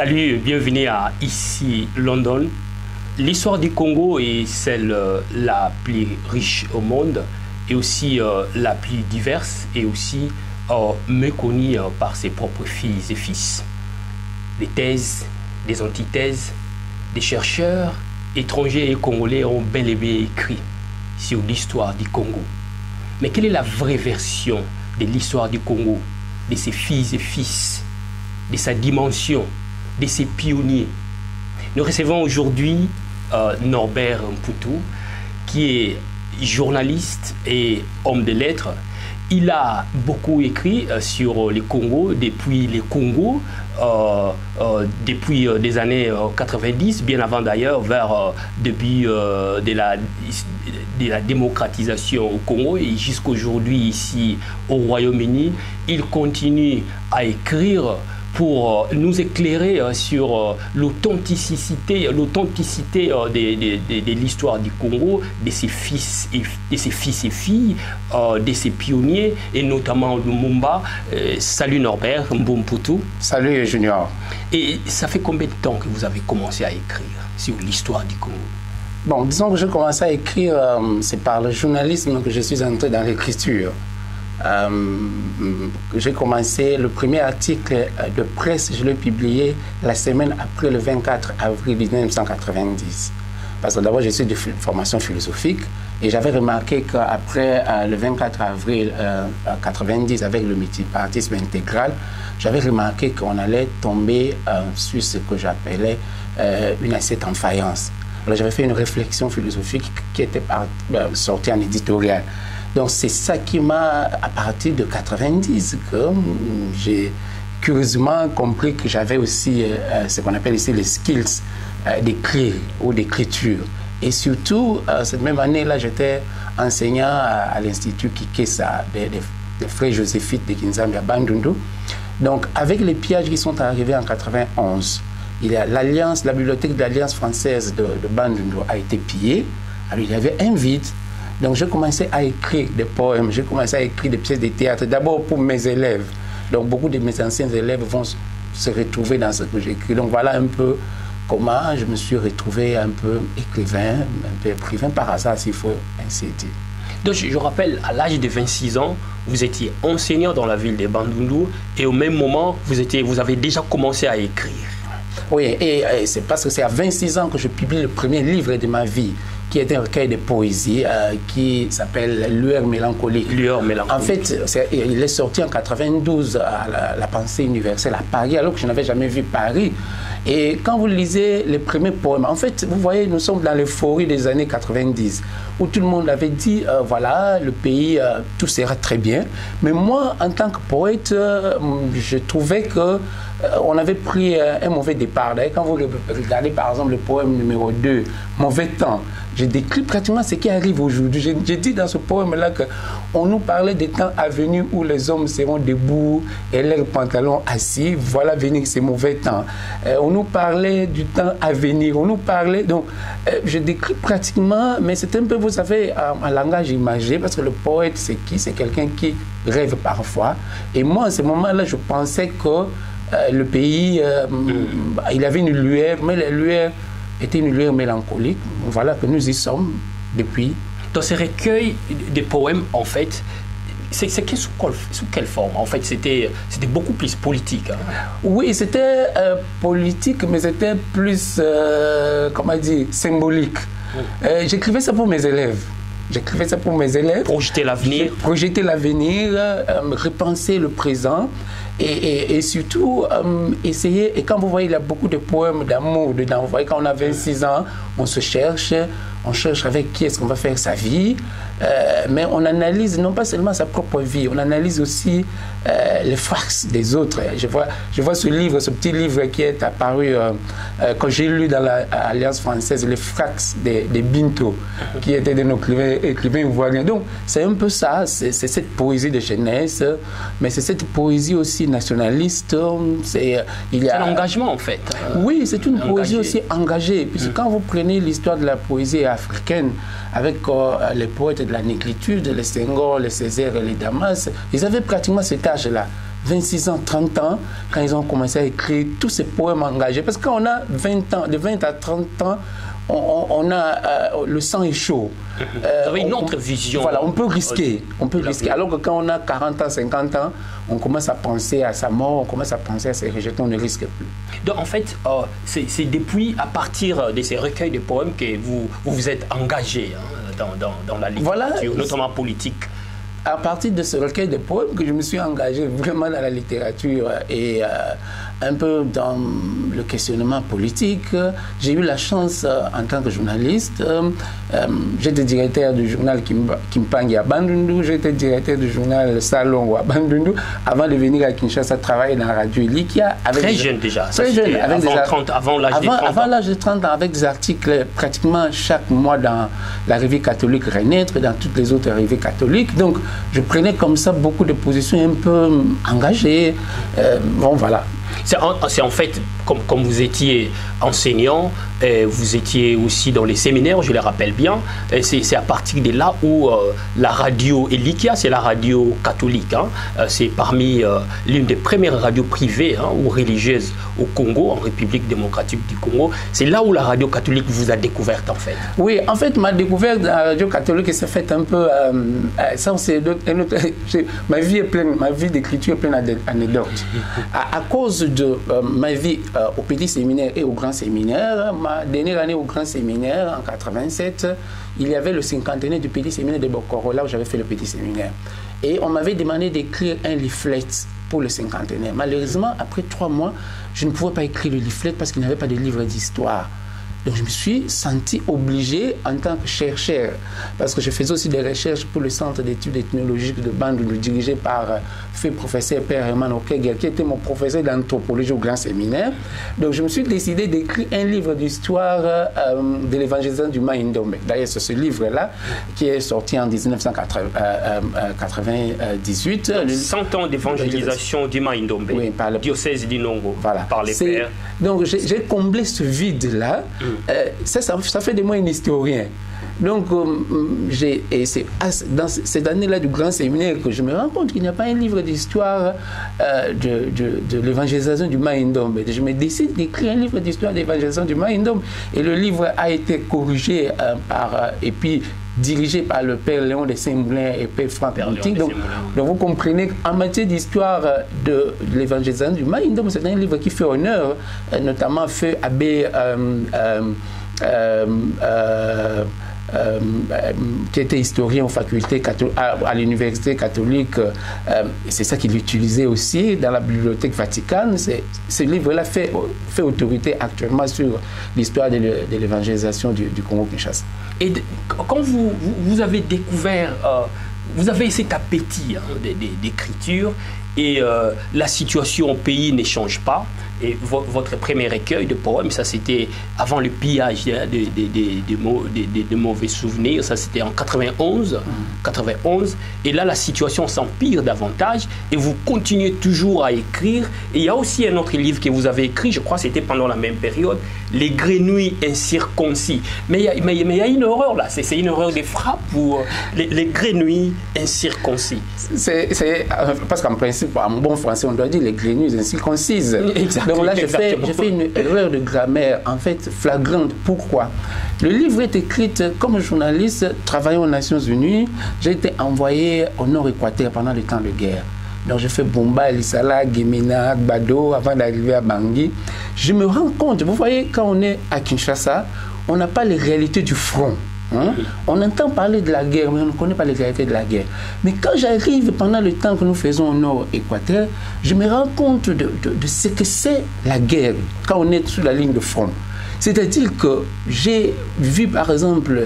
Salut, bienvenue à Ici London. L'histoire du Congo est celle la plus riche au monde et aussi la plus diverse et aussi méconnue par ses propres filles et fils. Des thèses, des antithèses, des chercheurs étrangers et congolais ont bel et bien écrit sur l'histoire du Congo. Mais quelle est la vraie version de l'histoire du Congo, de ses filles et fils, de sa dimension, de ses pionniers? Nous recevons aujourd'hui Norbert Mputu, qui est journaliste et homme de lettres. Il a beaucoup écrit sur le Congo depuis les Congos, depuis des années 90, bien avant d'ailleurs, vers début de la démocratisation au Congo et jusqu'aujourd'hui ici au Royaume-Uni. Il continue à écrire pour nous éclairer sur l'authenticité de l'histoire du Congo, de ses fils et filles, de ses pionniers, et notamment Lumumba. Salut Norbert Mputu. Salut Junior. Et ça fait combien de temps que vous avez commencé à écrire sur l'histoire du Congo? Bon, disons que j'ai commencé à écrire, c'est par le journalisme que je suis entré dans l'écriture. J'ai commencé, le premier article de presse, je l'ai publié la semaine après le 24 avril 1990. Parce que d'abord, je suis de formation philosophique et j'avais remarqué qu'après le 24 avril 1990, avec le multipartisme intégral, j'avais remarqué qu'on allait tomber sur ce que j'appelais une assiette en faïence. Alors j'avais fait une réflexion philosophique qui était sortie en éditorial. Donc c'est ça qui m'a, à partir de 90, que j'ai curieusement compris que j'avais aussi ce qu'on appelle ici les skills d'écrire ou d'écriture. Et surtout, cette même année-là, j'étais enseignant à l'Institut Kikesa des frères joséphites de Kinzambi à Bandundu. Donc avec les pillages qui sont arrivés en 91, il y a l'alliance, la bibliothèque de l'Alliance française de Bandundu a été pillée. Alors il y avait un vide. Donc j'ai commencé à écrire des poèmes, j'ai commencé à écrire des pièces de théâtre, d'abord pour mes élèves. Donc beaucoup de mes anciens élèves vont se retrouver dans ce que j'écris. Donc voilà un peu comment je me suis retrouvé un peu écrivain par hasard, s'il faut ainsi dire. Donc je rappelle, à l'âge de 26 ans, vous étiez enseignant dans la ville de Bandundu et au même moment, vous avez déjà commencé à écrire. Oui, et c'est parce que c'est à 26 ans que je publie le premier livre de ma vie, qui est un recueil de poésie qui s'appelle Lueur mélancolique. Lueur mélancolique. En fait, il est sorti en 92 à la Pensée universelle à Paris, alors que je n'avais jamais vu Paris. Et quand vous lisez les premiers poèmes, en fait, vous voyez, nous sommes dans l'euphorie des années 90, où tout le monde avait dit, voilà, le pays, tout sera très bien. Mais moi, en tant que poète, je trouvais que on avait pris un mauvais départ. D'ailleurs, quand vous regardez par exemple le poème numéro 2, Mauvais temps, je décris pratiquement ce qui arrive aujourd'hui. J'ai dit dans ce poème-là qu'on nous parlait des temps à venir où les hommes seront debout et leurs pantalons assis. Voilà venir ces mauvais temps. On nous parlait du temps à venir. On nous parlait... Donc, je décris pratiquement, mais c'est un peu, vous savez, un langage imagé, parce que le poète, c'est qui? C'est quelqu'un qui rêve parfois. Et moi, à ce moment-là, je pensais que le pays, il avait une lueur, mais la lueur était une lueur mélancolique. Voilà que nous y sommes depuis. Dans ces recueils de poèmes, en fait, c'est sous quelle forme? En fait, c'était beaucoup plus politique. Hein? Oui, c'était politique, mais c'était plus, comment dire, symbolique. J'écrivais ça pour mes élèves. J'écrivais ça pour mes élèves. Projeter l'avenir. Projeter l'avenir, repenser le présent. Et surtout, essayer, et quand vous voyez, il y a beaucoup de poèmes d'amour dedans. Vous voyez, quand on a 26 ans, on se cherche, on cherche avec qui est-ce qu'on va faire sa vie, mais on analyse non pas seulement sa propre vie, on analyse aussi les farces des autres. Je vois ce livre, ce petit livre qui est apparu quand j'ai lu dans l'Alliance française, les farces des Binto, qui étaient de nos écrivains ivoiriens. Donc, c'est un peu ça, c'est cette poésie de jeunesse, mais c'est cette poésie aussi nationaliste. C'est l'engagement en fait. Oui, c'est une poésie aussi engagée. Puisque quand vous prenez l'histoire de la poésie africaine, avec les poètes de la négritude, les Senghor, les Césaire et les Damas, ils avaient pratiquement cet âge-là. 26 ans, 30 ans, quand ils ont commencé à écrire tous ces poèmes engagés. Parce que quand on a 20 ans, de 20 à 30 ans, on a le sang est chaud. Vous avez une autre vision. Voilà, on peut risquer. On peut risquer. Alors que quand on a 40 ans, 50 ans, on commence à penser à sa mort, on commence à penser à ses rejetés, on ne risque plus. Donc en fait, c'est depuis, à partir de ces recueils de poèmes que vous vous êtes engagé dans la littérature, voilà, notamment politique. À partir de ce recueil de poèmes que je me suis engagé vraiment dans la littérature et un peu dans le questionnement politique. J'ai eu la chance en tant que journaliste. J'étais directeur du journal Kimpangi à Bandundu, j'étais directeur du journal Salongo à Bandundu avant de venir à Kinshasa travailler dans la radio Ilikia. Très jeune déjà. Très jeune. Avant l'âge de 30 ans. Avant l'âge de 30 ans, avec des articles pratiquement chaque mois dans la revue catholique Renaître et dans toutes les autres revues catholiques. Donc, je prenais comme ça beaucoup de positions un peu engagées. Bon, voilà. C'est en fait, comme vous étiez enseignant, vous étiez aussi dans les séminaires, je le rappelle bien, c'est à partir de là où la radio Elikia, c'est la radio catholique, c'est parmi l'une des premières radios privées ou religieuses au Congo, en République démocratique du Congo. C'est là où la radio catholique vous a découverte en fait. Oui, en fait, ma découverte de la radio catholique s'est faite un peu... ma vie est pleine, ma vie d'écriture est pleine d'anecdotes. À cause de ma vie au petit séminaire et au grand séminaire, ma dernière année au grand séminaire, en 87, il y avait le cinquantenaire du petit séminaire de Bokoro, là où j'avais fait le petit séminaire. Et on m'avait demandé d'écrire un leaflet pour le cinquantenaire. Malheureusement, après 3 mois, je ne pouvais pas écrire le leaflet parce qu'il n'y avait pas de livre d'histoire. Donc je me suis senti obligé en tant que chercheur, parce que je faisais aussi des recherches pour le Centre d'études ethnologiques de Bandundu, dirigé par feu professeur Père Herman Okegel, qui était mon professeur d'anthropologie au grand séminaire. Donc je me suis décidé d'écrire un livre d'histoire de l'évangélisation du Maïndombe. D'ailleurs, c'est ce livre-là qui est sorti en 1998. 100 ans d'évangélisation du Maïndombe, oui, par le diocèse d'Inongo, voilà, par les pères. Donc j'ai comblé ce vide-là. Ça fait de moi un historien. Donc, c'est dans cette année-là du grand séminaire que je me rends compte qu'il n'y a pas un livre d'histoire de l'évangélisation du Maïndombe. Je me décide d'écrire un livre d'histoire de l'évangélisation du Maïndombe. Et le livre a été corrigé et puis dirigé par le père Léon de Saint-Moulin et père Franck Boutique. Donc vous comprenez qu'en matière d'histoire de l'évangélisation du Maïndombe, c'est un livre qui fait honneur, notamment fait Abbé qui était historien aux facultés à l'université catholique. C'est ça qu'il utilisait aussi dans la bibliothèque vaticane. Ce livre-là fait autorité actuellement sur l'histoire de l'évangélisation du Congo-Kinshasa. Et quand vous avez découvert, vous avez cet appétit d'écriture et la situation au pays ne change pas. Et votre premier recueil de poèmes, ça c'était avant le pillage de mauvais souvenirs, ça c'était en 91, et là la situation s'empire davantage et vous continuez toujours à écrire. Et il y a aussi un autre livre que vous avez écrit, je crois que c'était pendant la même période, Les Grenouilles incirconcis. Mais il y a une horreur là, c'est une horreur des frappes pour les grenouilles incirconcis. C'est parce qu'en principe, en bon français, on doit dire les grenouilles incirconcises. Exactement. Donc là, j'ai fait une erreur de grammaire, en fait, flagrante. Pourquoi? Le livre est écrit comme journaliste travaillant aux Nations Unies. J'ai été envoyé au Nord-Équateur pendant le temps de guerre. Donc j'ai fait Bomba, Lisala, Guémena, Gbado, avant d'arriver à Bangui. Je me rends compte, vous voyez, quand on est à Kinshasa, on n'a pas les réalités du front. On entend parler de la guerre, mais on ne connaît pas les réalités de la guerre. Mais quand j'arrive pendant le temps que nous faisons au Nord-Équateur, je me rends compte de ce que c'est la guerre quand on est sur la ligne de front. C'est-à-dire que j'ai vu, par exemple,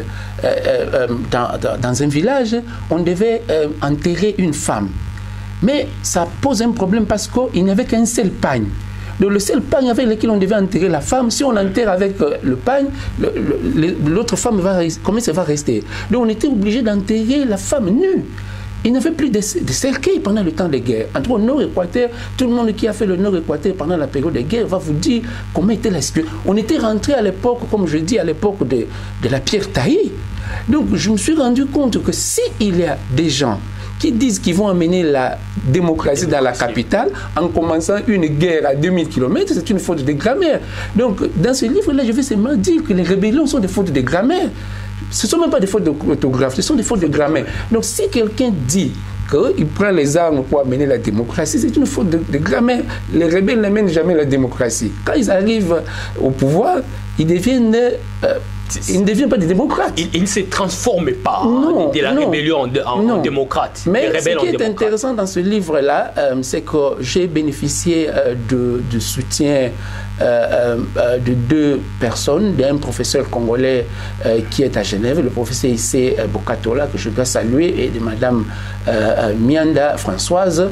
dans un village, on devait enterrer une femme. Mais ça pose un problème parce qu'il n'y avait qu'un seul pagne. Donc le seul pagne avec lequel on devait enterrer la femme, si on enterre avec le pagne, l'autre femme comment ça va rester? Donc on était obligé d'enterrer la femme nue. Il n'y avait plus de cercueil pendant le temps de guerre. Entre au Nord-Équateur, tout le monde qui a fait le Nord-Équateur pendant la période de guerre va vous dire comment était la situation. On était rentré à l'époque, comme je dis, à l'époque de la pierre taillée. Donc je me suis rendu compte que s'il y a des gens qui disent qu'ils vont amener la démocratie dans la capitale en commençant une guerre à 2000 km, c'est une faute de grammaire. Donc, dans ce livre-là, je vais seulement dire que les rébellions sont des fautes de grammaire. Ce ne sont même pas des fautes d'orthographe, ce sont des fautes de grammaire. Donc, si quelqu'un dit qu'il prend les armes pour amener la démocratie, c'est une faute de grammaire. Les rebelles n'amènent jamais la démocratie. Quand ils arrivent au pouvoir, ils deviennent... ils ne deviennent pas des démocrates. Ils ne se transforment pas de la rébellion en démocrate. Mais ce qui est intéressant dans ce livre-là, c'est que j'ai bénéficié du soutien de deux personnes, d'un professeur congolais qui est à Genève, le professeur Issé Bokatola, que je dois saluer, et de madame Mianda Françoise.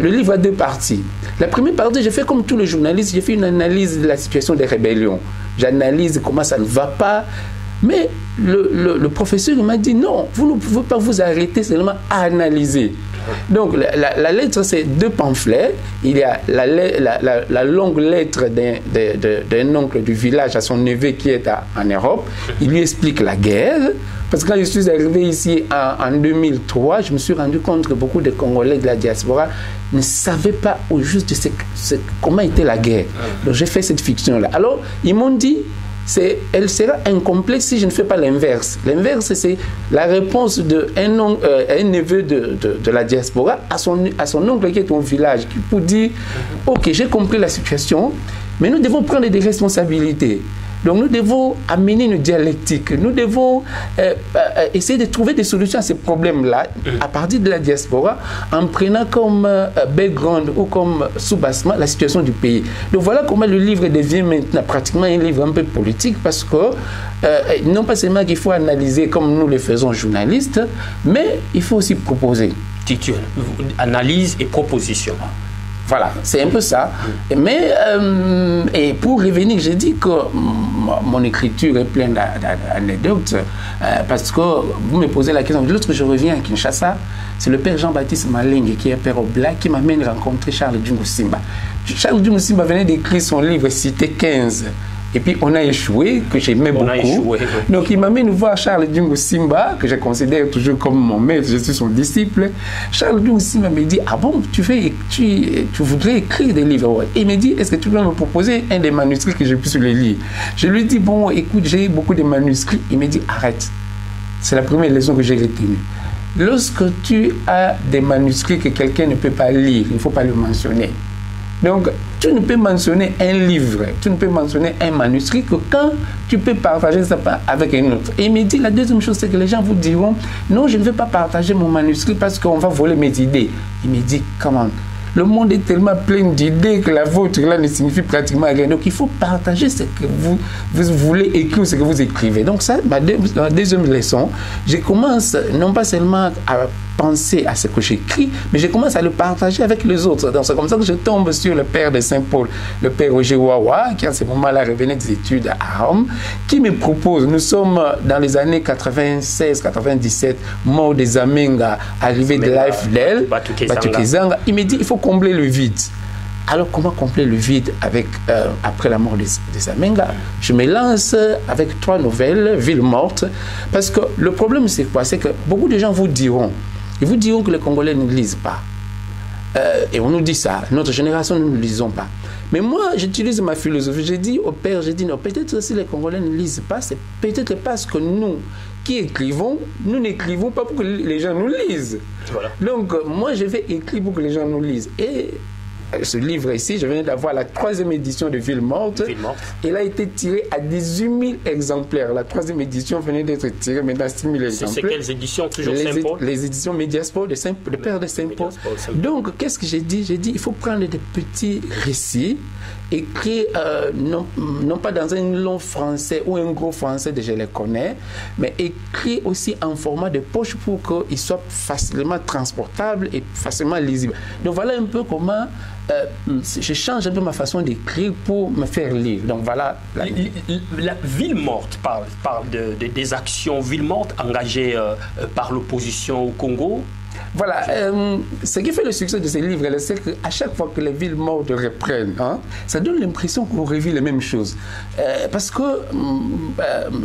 Le livre a deux parties. La première partie, j'ai fait comme tous les journalistes, j'ai fait une analyse de la situation des rébellions. J'analyse comment ça ne va pas. Mais le professeur m'a dit non, vous ne pouvez pas vous arrêter seulement à analyser. Donc la lettre, c'est deux pamphlets. Il y a la longue lettre d'un oncle du village à son neveu qui est en Europe. Il lui explique la guerre. Parce que quand je suis arrivé ici en 2003, je me suis rendu compte que beaucoup de Congolais de la diaspora ne savaient pas au juste comment était la guerre. Donc j'ai fait cette fiction-là. Alors, ils m'ont dit, elle sera incomplète si je ne fais pas l'inverse. L'inverse, c'est la réponse d'un neveu de la diaspora à son oncle qui est au village, pour dire, ok, j'ai compris la situation, mais nous devons prendre des responsabilités. Donc nous devons amener une dialectique, nous devons essayer de trouver des solutions à ces problèmes-là à partir de la diaspora, en prenant comme background ou comme soubassement la situation du pays. Donc voilà comment le livre devient maintenant pratiquement un livre un peu politique, parce que non pas seulement qu'il faut analyser comme nous le faisons journalistes, mais il faut aussi proposer. Analyse et proposition. Voilà, c'est un peu ça. Mais, et pour revenir, j'ai dit que mon écriture est pleine d'anecdotes, parce que vous me posez la question. L'autre, je reviens à Kinshasa, c'est le père Jean-Baptiste Malingue, qui est père au Black, qui m'amène rencontrer Charles Djungu Simba. Charles Djungu Simba venait d'écrire son livre Cité 15. Et puis on a échoué, que j'aimais beaucoup. Donc il m'amène voir Charles Djungu Simba, que je considère toujours comme mon maître, je suis son disciple. Charles Djungu Simba me dit, ah bon, tu voudrais écrire des livres? Et il me dit, est-ce que tu peux me proposer un des manuscrits que je puisse le lire? Je lui dis, bon, écoute, j'ai beaucoup de manuscrits. Il me dit, arrête. C'est la première leçon que j'ai retenue. Lorsque tu as des manuscrits que quelqu'un ne peut pas lire, il ne faut pas le mentionner. Donc, tu ne peux mentionner un livre, tu ne peux mentionner un manuscrit que quand tu peux partager ça avec un autre. Et il me dit, la deuxième chose, c'est que les gens vous diront, non, je ne vais pas partager mon manuscrit parce qu'on va voler mes idées. Il me dit, comment? Le monde est tellement plein d'idées que la vôtre là ne signifie pratiquement rien. Donc il faut partager ce que vous voulez écrire, ce que vous écrivez. Donc ça, ma deuxième leçon, je commence non pas seulement à penser à ce que j'écris, mais je commence à le partager avec les autres. Donc c'est comme ça que je tombe sur le père de Saint-Paul, le père Roger Wawa, qui en ce moment-là revenait des études à Rome, qui me propose, nous sommes dans les années 96-97, mort des Amenga, arrivée de l'AFDL, Batukezanga. Il me dit, il faut combler le vide. Alors, comment combler le vide après la mort des Amenga? Je me lance avec 3 nouvelles, Ville morte, parce que le problème, c'est quoi? C'est que beaucoup de gens vous diront, ils vous diront que les Congolais ne lisent pas. Et on nous dit ça, notre génération, nous ne lisons pas. Mais moi, j'utilise ma philosophie. J'ai dit au père, j'ai dit non, peut-être si les Congolais ne lisent pas, c'est peut-être parce que nous, qui écrivons, nous n'écrivons pas pour que les gens nous lisent. Voilà. Donc, moi, je vais écrire pour que les gens nous lisent. Et ce livre ici, je viens d'avoir la 3e édition de Ville morte. Il a été tiré à 18 000 exemplaires. La 3e édition venait d'être tirée maintenant à 6 000 exemplaires. C'est quelles éditions? Toujours Saint-Paul? Les éditions Mediasport, le père de Saint-Paul. Donc, qu'est-ce que j'ai dit? J'ai dit, il faut prendre des petits récits, écrits non pas dans un long français ou un gros français, je les connais, mais écrits aussi en format de poche pour qu'ils soient facilement transportables et facilement lisibles. Donc, voilà un peu comment je change un peu ma façon d'écrire pour me faire lire. Donc voilà. La Ville morte parle des actions Ville morte engagées par l'opposition au Congo. Voilà, ce qui fait le succès de ces livres, c'est qu'à chaque fois que les villes mortes reprennent, hein, ça donne l'impression qu'on revit les mêmes choses. Parce que,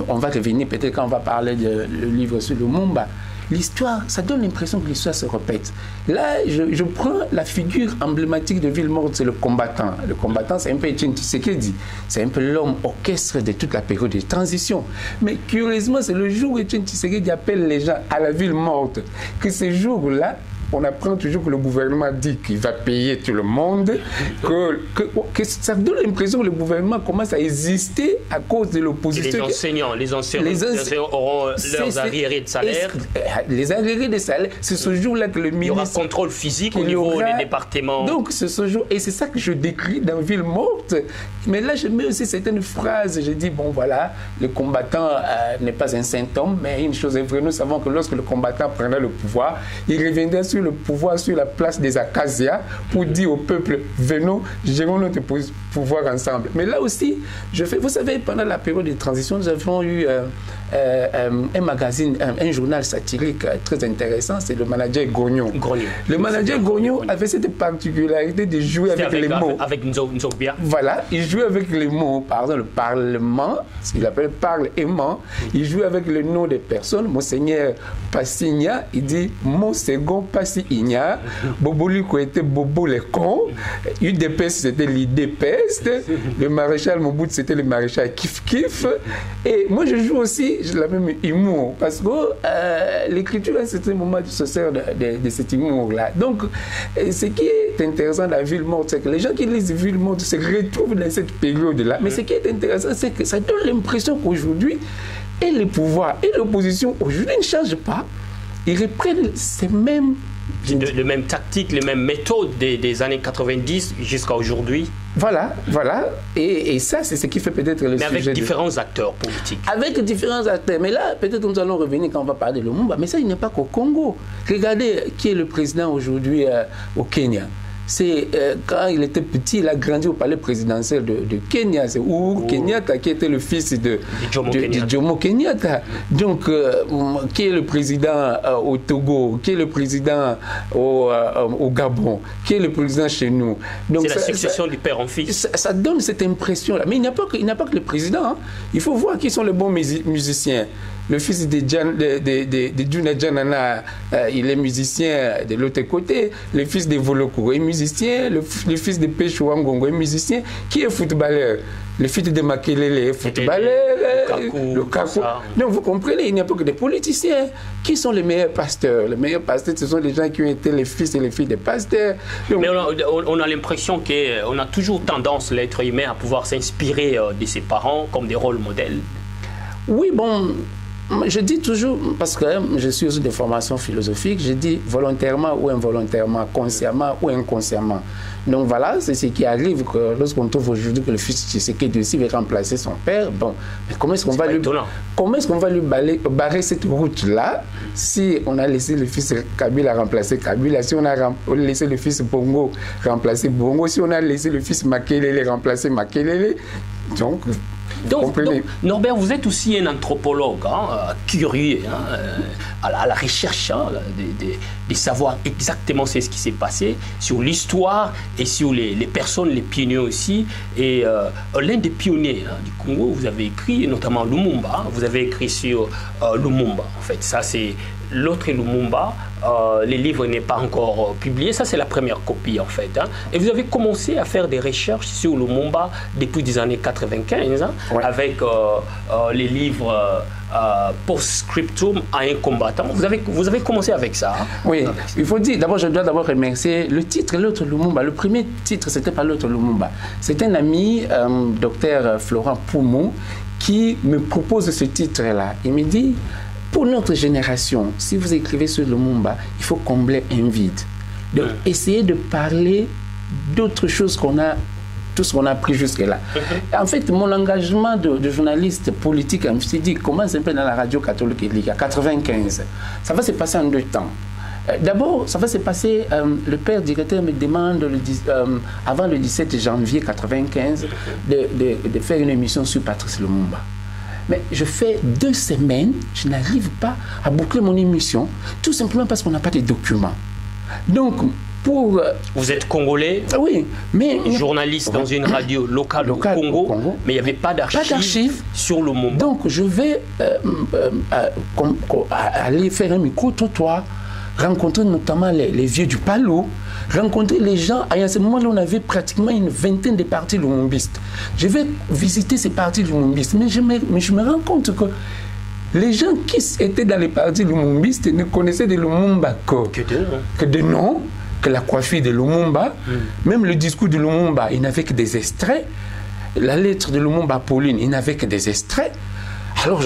on va revenir peut-être quand on va parler du livre sur le Lumumba, l'histoire, ça donne l'impression que l'histoire se répète. Là, je prends la figure emblématique de Ville Morte, c'est le combattant. Le combattant, c'est un peu Etienne Tshisekedi. C'est un peu l'homme orchestre de toute la période de transition. Mais curieusement, c'est le jour où Etienne Tshisekedi appelle les gens à la Ville Morte, que ce jour-là, on apprend toujours que le gouvernement dit qu'il va payer tout le monde, que ça donne l'impression que le gouvernement commence à exister à cause de l'opposition. Les enseignants auront leurs arriérés de salaire. Les arriérés de salaire, c'est ce jour-là que le ministre... Il y aura contrôle physique au niveau des départements. Donc, c'est ce jour, et c'est ça que je décris dans Ville Morte. Mais là, je mets aussi certaines phrases. Je dis, bon, voilà, le combattant n'est pas un saint homme, mais une chose est vraie, nous savons que lorsque le combattant prendra le pouvoir, il reviendra sur le pouvoir sur la place des Acacias pour dire au peuple, venons, gérons notre pouvoir ensemble. Mais là aussi, vous savez, pendant la période de transition, nous avons eu un magazine, un journal satirique très intéressant, c'est le manager Gogno. Le manager Gogno avait cette particularité de jouer avec les mots. Avec Nzobia. Voilà, il jouait avec les mots. Par exemple, le parlement, ce qu'il appelle parlement, il jouait avec le nom des personnes. Monseigneur Passigna, il dit mon second Passigna. Boboli était Bobo les cons. UDPS, c'était l'IDPS. Le maréchal Mobutu, c'était le maréchal Kif Kif. Et moi, je joue aussi la même humour. Parce que l'écriture, à un certain moment, se sert de cet humour-là. Donc, ce qui est intéressant dans Ville Morte, c'est que les gens qui lisent Ville Morte se retrouvent dans cette période-là. Mais ce qui est intéressant, c'est que ça donne l'impression qu'aujourd'hui, et les pouvoirs et l'opposition, aujourd'hui, ne changent pas. Ils reprennent ces mêmes... les mêmes tactiques, les mêmes méthodes des années 90 jusqu'à aujourd'hui. Voilà, voilà. Et ça, c'est ce qui fait peut-être le sujet. Mais avec différents acteurs politiques. Avec différents acteurs. Mais là, peut-être nous allons revenir quand on va parler de Lumumba. Mais ça, il n'est pas qu'au Congo. Regardez qui est le président aujourd'hui au Kenya. C'est quand il était petit, il a grandi au palais présidentiel de Kenya. C'est Uhuru Kenyatta qui était le fils de Jomo Kenyatta. Donc, qui est le président au Togo, qui est le président au Gabon, qui est le président chez nous. C'est la succession du père en fils. Ça donne cette impression-là. Mais il n'y a pas que le président. Hein. Il faut voir qui sont les bons musiciens. Le fils de Djuna Djanana, il est musicien de l'autre côté. Le fils de Voloko est musicien. Le fils de Pechouangongo est musicien. Qui est footballeur? Le fils de Makelele est footballeur. Lukaku. Donc vous comprenez, il n'y a pas que des politiciens. Qui sont les meilleurs pasteurs? Les meilleurs pasteurs, ce sont les gens qui ont été les fils et les filles des pasteurs. Donc, mais on a l'impression qu'on a toujours tendance, l'être humain, à pouvoir s'inspirer de ses parents comme des rôles modèles. Oui, bon... Je dis toujours, parce que je suis aussi de formation philosophique, je dis volontairement ou involontairement, consciemment ou inconsciemment. Donc voilà, c'est ce qui arrive que lorsqu'on trouve aujourd'hui que le fils de Tshisekedi aussi va remplacer son père. Bon, mais comment est-ce qu'on va lui barrer cette route-là si on a laissé le fils Kabila remplacer Kabila, si on a laissé le fils Bongo remplacer Bongo, si on a laissé le fils Makelele remplacer Makelele. Donc, Norbert, vous êtes aussi un anthropologue curieux, à la recherche de savoir exactement ce qui s'est passé sur l'histoire et sur les personnes, les pionniers aussi. Et l'un des pionniers du Congo, vous avez écrit, notamment Lumumba, vous avez écrit sur Lumumba. En fait, ça c'est l'autre Lumumba. Les livres n'est pas encore publié. Ça, c'est la première copie, en fait. Et vous avez commencé à faire des recherches sur Lumumba depuis les années 95, ouais. Avec les livres Post-Scriptum à un combattant. Vous avez commencé avec ça. Oui, il faut dire, d'abord, je dois d'abord remercier le titre, l'autre Lumumba. Le premier titre, c'était pas l'autre Lumumba. C'est un ami, docteur Florent Poumou, qui me propose ce titre-là. Il me dit... Pour notre génération, si vous écrivez sur Lumumba, il faut combler un vide. Donc, essayez de parler d'autres choses tout ce qu'on a appris jusque-là. En fait, mon engagement de journaliste politique, je me suis dit, commence un peu dans la radio catholique à 95. Ça va se passer en 2 temps. D'abord, ça va se passer, le père directeur me demande, avant le 17 janvier 95, de faire une émission sur Patrice Lumumba. Mais je fais 2 semaines, je n'arrive pas à boucler mon émission, tout simplement parce qu'on n'a pas de documents. Donc, pour... Vous êtes congolais, oui, mais... journaliste dans une radio locale au Congo, mais il n'y avait pas d'archives sur le moment. Donc, je vais aller faire un micro-trottoir, rencontrer notamment les vieux du Palou, rencontrer les gens. À ce moment-là, on avait pratiquement une vingtaine de partis lumumbistes. Je vais visiter ces partis lumumbistes, mais je me rends compte que les gens qui étaient dans les partis lumumbistes ne connaissaient de Lumumba que de noms, que la coiffure de Lumumba, même le discours de Lumumba, il n'avait que des extraits. La lettre de Lumumba à Pauline, il n'avait que des extraits. Alors,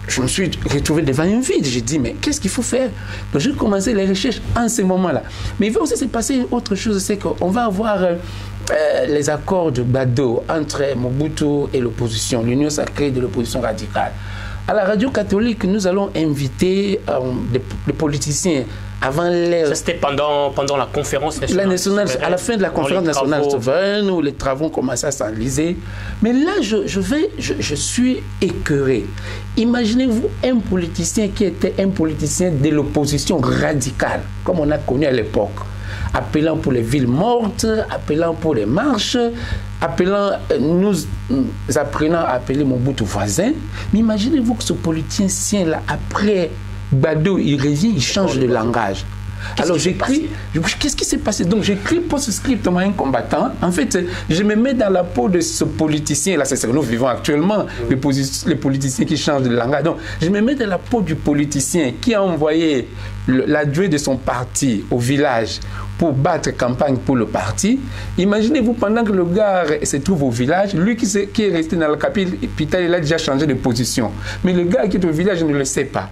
je me suis retrouvé devant un vide. J'ai dit, mais qu'est-ce qu'il faut faire? Donc, j'ai commencé les recherches en ce moment-là. Mais il va aussi se passer autre chose, c'est qu'on va avoir les accords de Bado entre Mobutu et l'opposition, l'union sacrée de l'opposition radicale. À la radio catholique, nous allons inviter des politiciens avant l'ère. Ça, c'était pendant la conférence nationale. À la fin de la conférence nationale souveraine, où les travaux commençaient à s'enliser. Mais là, je suis écœuré. Imaginez-vous un politicien qui était un politicien de l'opposition radicale, comme on a connu à l'époque, appelant pour les villes mortes, appelant pour les marches, nous apprenant à appeler Mobutu voisin. Mais imaginez-vous que ce politicien-là, après Bado, il revient, il change de langage. Alors j'écris, qu'est-ce qui s'est passé? Donc j'écris post-scriptum à un combattant. En fait, je me mets dans la peau de ce politicien-là. C'est ce que nous vivons actuellement, les politiciens qui changent de langage. Donc je me mets dans la peau du politicien qui a envoyé l'adjoint de son parti au village pour battre campagne pour le parti. Imaginez-vous, pendant que le gars se trouve au village, lui qui est resté dans la capitale, il a déjà changé de position. Mais le gars qui est au village ne le sait pas.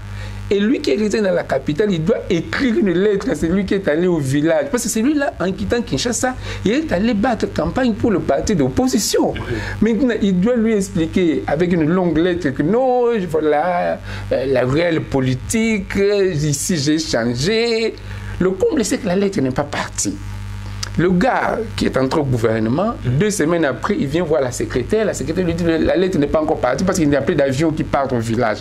Et lui qui est resté dans la capitale, il doit écrire une lettre à celui qui est allé au village. Parce que celui-là, en quittant Kinshasa, il est allé battre campagne pour le parti d'opposition. Maintenant, il doit lui expliquer avec une longue lettre que non, voilà, la réelle politique, ici j'ai changé. Le comble, c'est que la lettre n'est pas partie. Le gars qui est entré au gouvernement, 2 semaines après, il vient voir la secrétaire. La secrétaire lui dit que la lettre n'est pas encore partie parce qu'il n'y a plus d'avion qui part au village.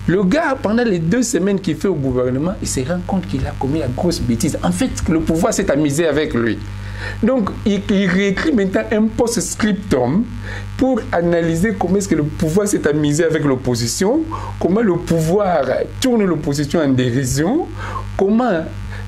Le gars, pendant les 2 semaines qu'il fait au gouvernement, il se rend compte qu'il a commis la grosse bêtise. En fait, le pouvoir s'est amusé avec lui. Donc, il réécrit maintenant un post-scriptum pour analyser comment est-ce que le pouvoir s'est amusé avec l'opposition, comment le pouvoir tourne l'opposition en dérision, comment...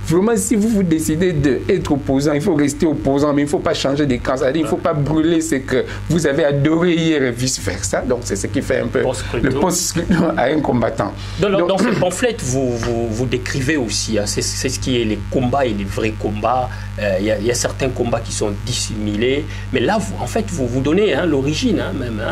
Vraiment, si vous décidez d'être opposant, il faut rester opposant, mais il ne faut pas changer de camp. C'est-à-dire, il ne faut pas brûler ce que vous avez adoré hier et vice-versa. Donc, c'est ce qui fait un peu le post-scriptum à un combattant. Dans ce pamphlet, vous décrivez aussi, hein, c'est ce qui est les combats et les vrais combats. Il y a certains combats qui sont dissimulés. Mais là, en fait, vous donnez l'origine, même,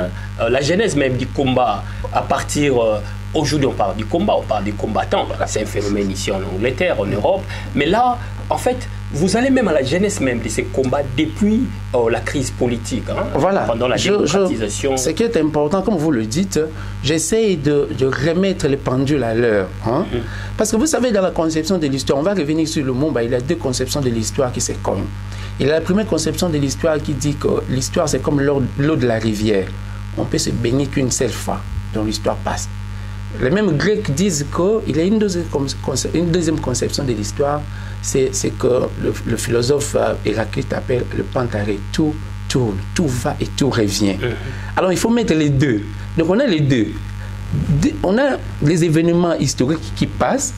la genèse même du combat à partir... Aujourd'hui, on parle du combat, on parle des combattants. C'est un phénomène ici en Angleterre, en Europe. Mais là, en fait, vous allez même à la genèse même de ces combats depuis la crise politique, voilà. Pendant la démocratisation. Ce qui est important, comme vous le dites, j'essaye de remettre les pendules à l'heure. Parce que vous savez, dans la conception de l'histoire, on va revenir sur le monde, il y a 2 conceptions de l'histoire qui s'écollent. Il y a la première conception de l'histoire qui dit que l'histoire, c'est comme l'eau de la rivière. On peut se baigner qu'une seule fois, dont l'histoire passe. Les mêmes Grecs disent qu'il y a une deuxième conception de l'histoire, c'est que le philosophe Héraclite appelle le pantaré. Tout tourne, tout va et tout revient. Alors il faut mettre les deux. Donc on a les deux. On a les événements historiques qui passent,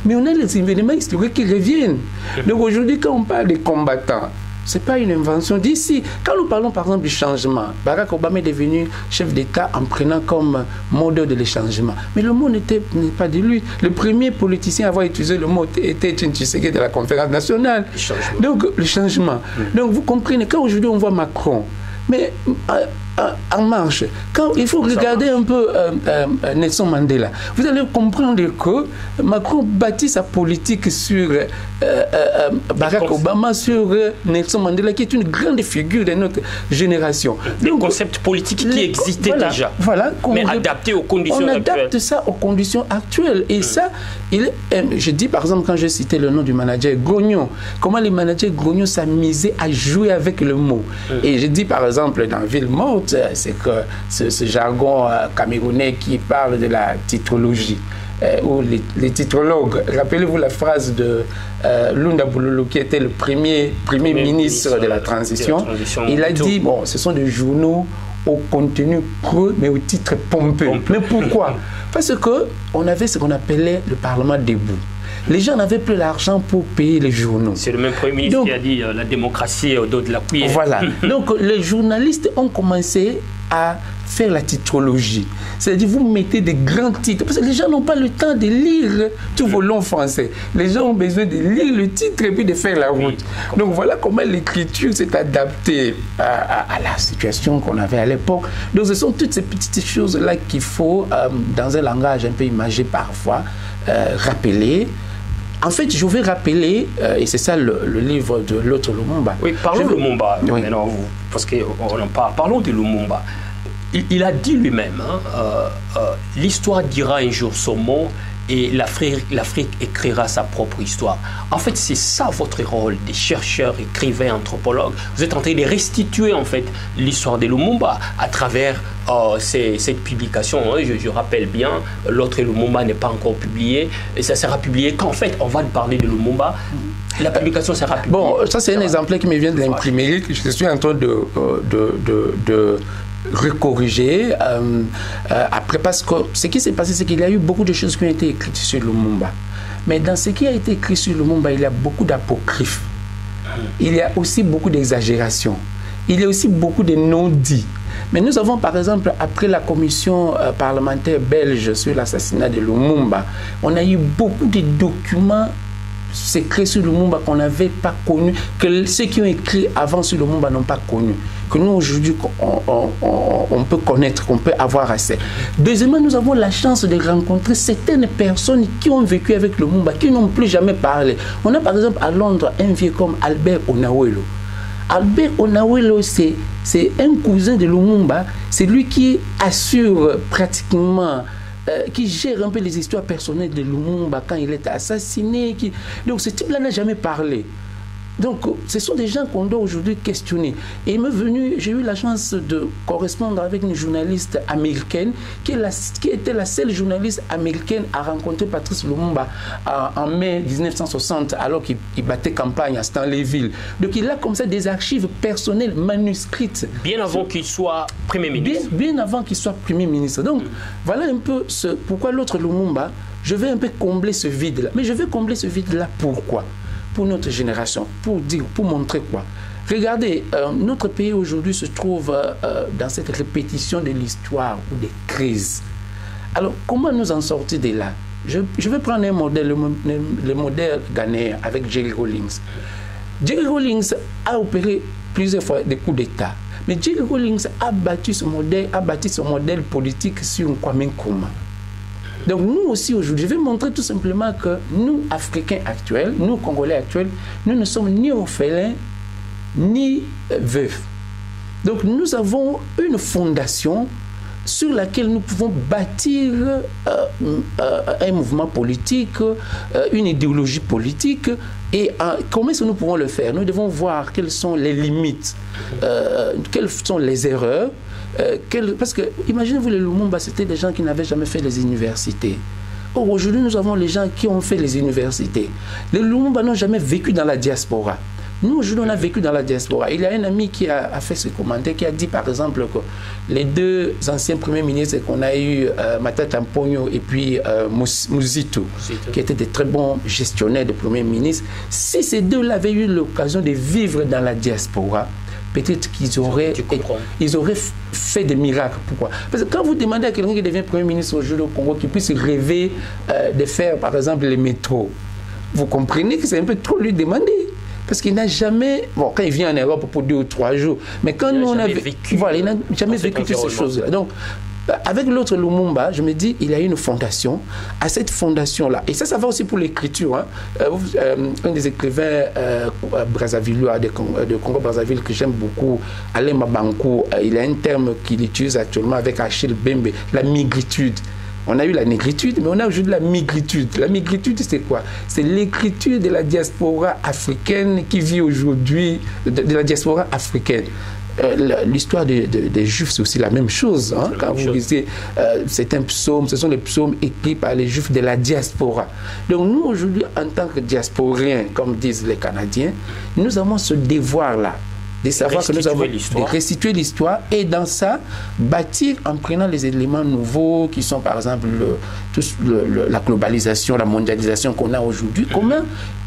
mais on a les événements historiques qui reviennent. Donc aujourd'hui, quand on parle des combattants, ce n'est pas une invention d'ici. Quand nous parlons par exemple du changement, Barack Obama est devenu chef d'État en prenant comme modèle de l'échangement. Mais le mot n'est pas de lui. Le premier politicien à avoir utilisé le mot était une Tshisekedi de la conférence nationale. Donc le changement. Donc vous comprenez, quand aujourd'hui on voit Macron, mais en marche, quand il faut regarder un peu Nelson Mandela, vous allez comprendre que Macron bâtit sa politique sur Barack Obama, sur Nelson Mandela, qui est une grande figure de notre génération. Des concepts politiques qui existaient déjà, mais adaptés aux conditions actuelles. On adapte ça aux conditions actuelles. Et ça, je dis par exemple, quand j'ai cité le nom du manager Gognon, comment les managers Gognon s'amusaient à jouer avec le mot. Et je dis par exemple, dans Ville Morte, c'est que ce jargon camerounais qui parle de la titrologie. ou les titrologues. Rappelez-vous la phrase de Lunda Bululu, qui était le premier ministre de la transition. Il a dit, bon, ce sont des journaux au contenu creux, mais au titre pompeux. Mais pourquoi? Parce qu'on avait ce qu'on appelait le Parlement debout. Les gens n'avaient plus l'argent pour payer les journaux. C'est le même Premier ministre qui a dit la démocratie au dos de la cuillère. Voilà. Donc les journalistes ont commencé à faire la titrologie. C'est-à-dire vous mettez des grands titres. Parce que les gens n'ont pas le temps de lire tous vos longs français. Les gens ont besoin de lire le titre et puis de faire la route. Donc voilà comment l'écriture s'est adaptée à la situation qu'on avait à l'époque. Donc ce sont toutes ces petites choses-là qu'il faut, dans un langage un peu imagé parfois, rappeler. En fait, je vais rappeler, et c'est ça le livre de l'autre Lumumba. Oui, parlons de Lumumba, maintenant, parce qu'on en parle. Parlons de Lumumba. Il a dit lui-même, l'histoire dira un jour son mot et l'Afrique écrira sa propre histoire. En fait, c'est ça votre rôle des chercheurs, écrivains, anthropologues. Vous êtes en train de restituer en fait l'histoire de Lumumba à travers cette publication. Je rappelle bien, l'autre Lumumba n'est pas encore publié et ça sera publié quand en fait on va parler de Lumumba. La publication sera publiée. Bon, ça c'est un exemplaire qui me vient de l'imprimerie. Je suis en train de recorriger après, parce que ce qui s'est passé, c'est qu'il y a eu beaucoup de choses qui ont été écrites sur Lumumba. Mais dans ce qui a été écrit sur Lumumba, il y a beaucoup d'apocryphes. Il y a aussi beaucoup d'exagérations. Il y a aussi beaucoup de non-dits. Mais nous avons, par exemple, après la commission parlementaire belge sur l'assassinat de Lumumba, on a eu beaucoup de documents secrets sur Lumumba qu'on n'avait pas connus, que ceux qui ont écrit avant sur Lumumba n'ont pas connu, que nous aujourd'hui on peut connaître, qu'on peut avoir accès. Deuxièmement, nous avons la chance de rencontrer certaines personnes qui ont vécu avec Lumumba, qui n'ont plus jamais parlé. On a par exemple à Londres un vieux comme Albert Onawelo. Albert Onawelo, c'est un cousin de Lumumba, c'est lui qui assure pratiquement qui gère un peu les histoires personnelles de Lumumba quand il est assassiné. Donc ce type-là n'a jamais parlé. Donc ce sont des gens qu'on doit aujourd'hui questionner. Et il m'est venu, j'ai eu la chance de correspondre avec une journaliste américaine qui était la seule journaliste américaine à rencontrer Patrice Lumumba en mai 1960, alors qu'il battait campagne à Stanleyville. Donc il a comme ça des archives personnelles manuscrites. Bien avant qu'il soit Premier ministre. Bien avant qu'il soit Premier ministre. Donc voilà un peu pourquoi l'autre Lumumba, je vais un peu combler ce vide-là. Mais je vais combler ce vide-là pourquoi? Pour notre génération, pour montrer quoi? Regardez, notre pays aujourd'hui se trouve dans cette répétition de l'histoire ou des crises. Alors, comment nous en sortir de là? Je vais prendre un modèle, le modèle ghanéen avec Jerry Rawlings. Jerry Rawlings a opéré plusieurs fois des coups d'État, mais Jerry Rawlings a bâti son modèle politique sur Kwame Nkrumah. Donc nous aussi aujourd'hui, je vais montrer tout simplement que nous, Africains actuels, nous, Congolais actuels, nous ne sommes ni orphelins, ni veufs. Donc nous avons une fondation sur laquelle nous pouvons bâtir un mouvement politique, une idéologie politique. Et comment est-ce que nous pouvons le faire? Nous devons voir quelles sont les limites, quelles sont les erreurs. Parce que, imaginez-vous, les Lumumba, c'était des gens qui n'avaient jamais fait les universités. Or, aujourd'hui, nous avons les gens qui ont fait les universités. Les Lumumba n'ont jamais vécu dans la diaspora. Nous, aujourd'hui, on a vécu dans la diaspora. Il y a un ami qui a fait ce commentaire, qui a dit, par exemple, que les deux anciens premiers ministres qu'on a eu, Matata Mponyo et puis Muzito, qui étaient des très bons gestionnaires de premiers ministres, si ces deux-là avaient eu l'occasion de vivre dans la diaspora, peut-être qu'ils auraient fait des miracles. Pourquoi? Parce que quand vous demandez à quelqu'un qui devient Premier ministre aujourd'hui au Congo, qui puisse rêver de faire, par exemple, les métros, vous comprenez que c'est un peu trop lui demander. Parce qu'il n'a jamais... Bon, quand il vient en Europe pour 2 ou 3 jours, mais quand nous, on a vécu... Voilà, il n'a jamais vécu toutes ces choses-là. Donc, avec l'autre Lumumba, je me dis, il y a une fondation. À cette fondation-là, et ça va aussi pour l'écriture. Hein. Un des écrivains brassavillois de Congo-Brazzaville que j'aime beaucoup, Alain Mabankou, il a un terme qu'il utilise actuellement avec Achille Bembe, la migritude. On a eu la négritude, mais on a aujourd'hui la migritude. La migritude, c'est quoi? C'est l'écriture de la diaspora africaine qui vit aujourd'hui, de la diaspora africaine. l'histoire des Juifs, c'est aussi la même chose. Hein, quand vous lisez certains psaumes, ce sont les psaumes écrits par les Juifs de la diaspora. Donc nous, aujourd'hui, en tant que diasporiens, comme disent les Canadiens, nous avons ce devoir-là de savoir que nous avons de restituer l'histoire et dans ça, bâtir en prenant les éléments nouveaux qui sont par exemple la globalisation, la mondialisation qu'on a aujourd'hui.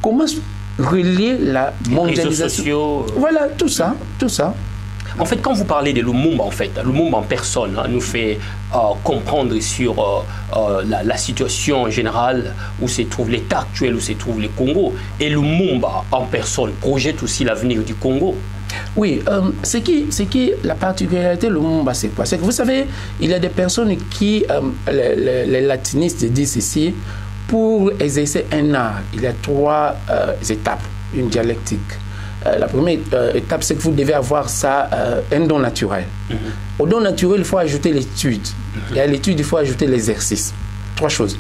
Comment relier la mondialisation, voilà, tout ça. En fait, quand vous parlez de Lumumba, en fait, Lumumba en personne nous fait comprendre sur la situation générale où se trouve l'État actuel, où se trouve le Congo. Et Lumumba en personne projette aussi l'avenir du Congo. Oui, c'est qui la particularité de Lumumba, c'est quoi? C'est que vous savez, il y a des personnes qui, les latinistes disent ici, pour exercer un art, il y a 3 étapes, une dialectique. La première étape, c'est que vous devez avoir ça, un don naturel. Au don naturel, il faut ajouter l'étude. Et à l'étude, il faut ajouter l'exercice. 3 choses.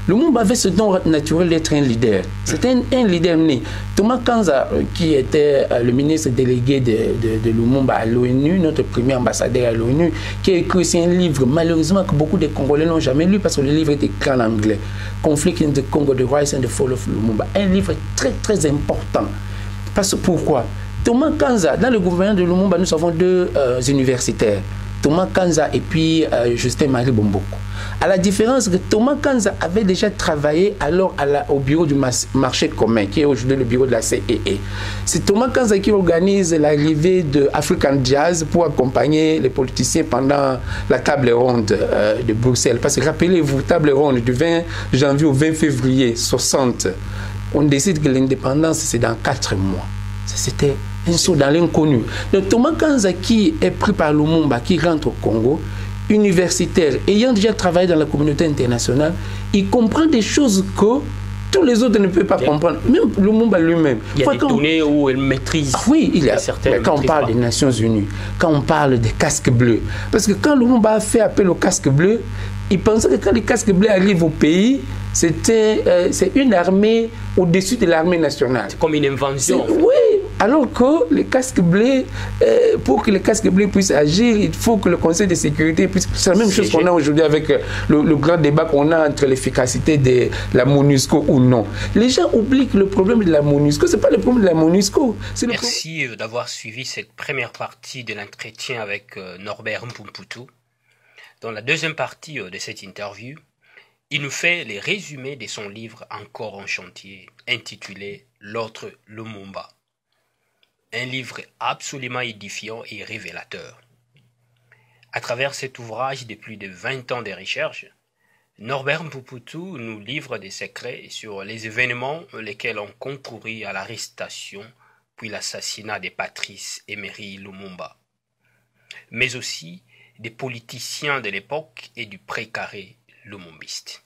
Lumumba avait ce don naturel d'être un leader. C'était un leader né. Thomas Kanza, qui était le ministre délégué de Lumumba à l'ONU, notre premier ambassadeur à l'ONU, qui a écrit un livre, malheureusement, que beaucoup de Congolais n'ont jamais lu parce que le livre est écrit en anglais. Conflict in the Congo, The Rise and the Fall of Lumumba. Un livre très, très important. Parce que pourquoi? Thomas Kanza, dans le gouvernement de Lumumba, nous avons 2 universitaires. Thomas Kanza et puis Justin-Marie Bomboko. À la différence que Thomas Kanza avait déjà travaillé alors au bureau du marché commun, qui est aujourd'hui le bureau de la CEE. C'est Thomas Kanza qui organise l'arrivée de African Jazz pour accompagner les politiciens pendant la table ronde de Bruxelles. Parce que rappelez-vous, table ronde du 20 janvier au 20 février 60, on décide que l'indépendance c'est dans 4 mois. C'était un saut dans l'inconnu. Donc Thomas Kanza qui est pris par Lumumba, qui rentre au Congo, universitaire, ayant déjà travaillé dans la communauté internationale, il comprend des choses que tous les autres ne peuvent pas comprendre. Même Lumumba lui-même. Il y a des données où elle maîtrise. Oui, il y a. Quand on parle des Nations Unies, quand on parle des casques bleus. Parce que quand Lumumba a fait appel aux casques bleus, il pensait que quand les casques bleus arrivent au pays, c'est une armée au-dessus de l'armée nationale. C'est comme une invention. Oui, alors que les casques bleus, pour que les casques bleus puissent agir, il faut que le Conseil de sécurité puisse... C'est la même chose qu'on a aujourd'hui avec le grand débat qu'on a entre l'efficacité de la MONUSCO ou non. Les gens oublient que le problème de la MONUSCO, ce n'est pas le problème de la MONUSCO. Merci d'avoir suivi cette première partie de l'entretien avec Norbert Mpumputu. Dans la deuxième partie de cette interview, il nous fait les résumés de son livre Encore en chantier, intitulé L'autre Lumumba. Un livre absolument édifiant et révélateur. À travers cet ouvrage de plus de 20 ans de recherche, Norbert Mpumputu nous livre des secrets sur les événements lesquels ont concouru à l'arrestation puis l'assassinat de Patrice Emery Lumumba, mais aussi des politiciens de l'époque et du précaré lumumbiste.